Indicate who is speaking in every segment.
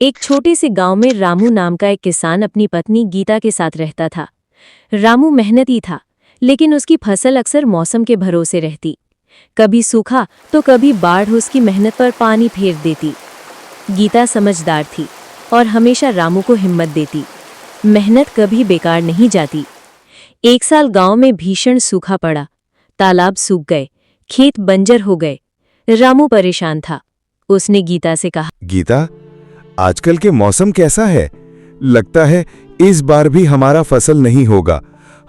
Speaker 1: एक छोटे से गांव में रामू नाम का एक किसान अपनी पत्नी गीता के साथ रहता था। रामू मेहनती था, लेकिन उसकी फसल अक्सर मौसम के भरोसे रहती। कभी सूखा तो कभी बाढ़ उसकी मेहनत पर पानी फेर देती। गीता समझदार थी और हमेशा रामू को हिम्मत देती। मेहनत कभी बेकार नहीं जाती। एक साल गांव में भीषण सूखा पड़ा। तालाब सूख गए, खेत बंजर हो गए। रामू परेशान था। उसने गीता से कहा,
Speaker 2: गीता, आजकल के मौसम कैसा है? लगता है इस बार भी हमारा फसल नहीं होगा।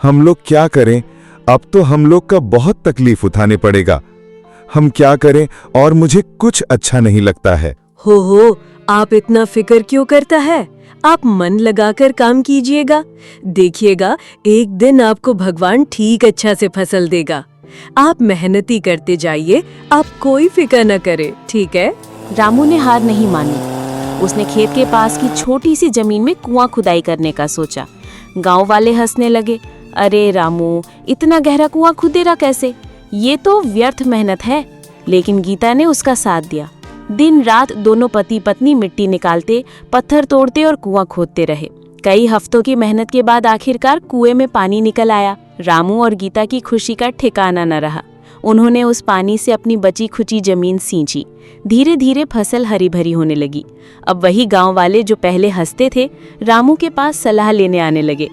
Speaker 2: हम लोग क्या करें? अब तो हम लोग का बहुत तकलीफ उठाने पड़ेगा। हम क्या करें? और मुझे कुछ अच्छा नहीं लगता है।
Speaker 1: हो, आप इतना फिक्र क्यों करता है? आप मन लगाकर काम कीजिएगा, देखिएगा एक दिन आपको भगवान ठीक अच्छा से फसल देगा। आप मेहनती करते जाइए, आप कोई फिक्र न करे, ठीक है?
Speaker 3: रामू ने हार नहीं मानी। उसने खेत के पास की छोटी सी जमीन में कुआं खुदाई करने का सोचा। गांव वाले हंसने लगे। अरे रामू, इतना गहरा कुआं खुदेगा कैसे? ये तो व्यर्थ मेहनत है। लेकिन गीता ने उसका साथ दिया। दिन रात दोनों पति पत्नी मिट्टी निकालते, पत्थर तोड़ते और कुआं खोदते रहे। कई हफ्तों की मेहनत के बाद आखिरकार कुएं में पानी निकल आया। रामू और गीता की खुशी का ठिकाना न रहा। उन्होंने उस पानी से अपनी बची खुची जमीन सींची। धीरे धीरे फसल हरी भरी होने लगी। अब वही गांव वाले जो पहले हंसते थे, रामू के पास सलाह लेने आने लगे।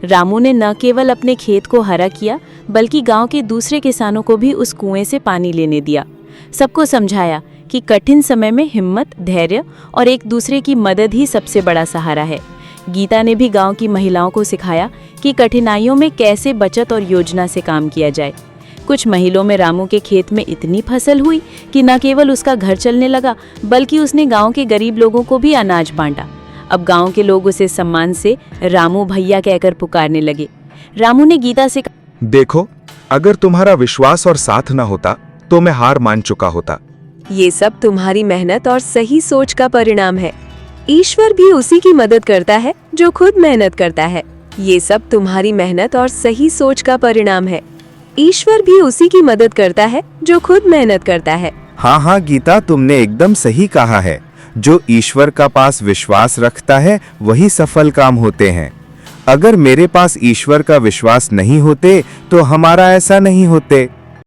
Speaker 3: रामू ने न केवल अपने खेत को हरा किया, बल्कि गांव के दूसरे किसानों को भी उस कुएं से पानी लेने दिया। सबको समझाया कि कठिन समय में हिम्मत, धैर्य और एक दूसरे की मदद ही सबसे बड़ा सहारा है। गीता ने भी गांव की महिलाओं को सिखाया कि कठिनाइयों में कैसे बचत और योजना से काम किया जाए। कुछ महीनों में रामू के खेत में इतनी फसल हुई कि न केवल उसका घर चलने लगा, बल्कि उसने गांव के गरीब लोगों को भी अनाज बांटा। अब गांव के लोग उसे सम्मान से रामू भैया कहकर पुकारने लगे। रामू ने गीता से कहा,
Speaker 2: देखो, अगर तुम्हारा विश्वास और साथ न होता तो मैं हार मान चुका होता।
Speaker 1: ये सब तुम्हारी मेहनत और सही सोच का परिणाम है। ईश्वर भी उसी की मदद करता है जो खुद मेहनत करता है। ये सब तुम्हारी मेहनत और सही सोच का परिणाम है। ईश्वर भी उसी की मदद करता है जो खुद मेहनत करता है।
Speaker 2: हाँ गीता, तुमने एकदम सही कहा है। जो ईश्वर का पास विश्वास रखता है वही सफल काम होते हैं। अगर मेरे पास ईश्वर का विश्वास नहीं होते तो हमारा ऐसा नहीं होते।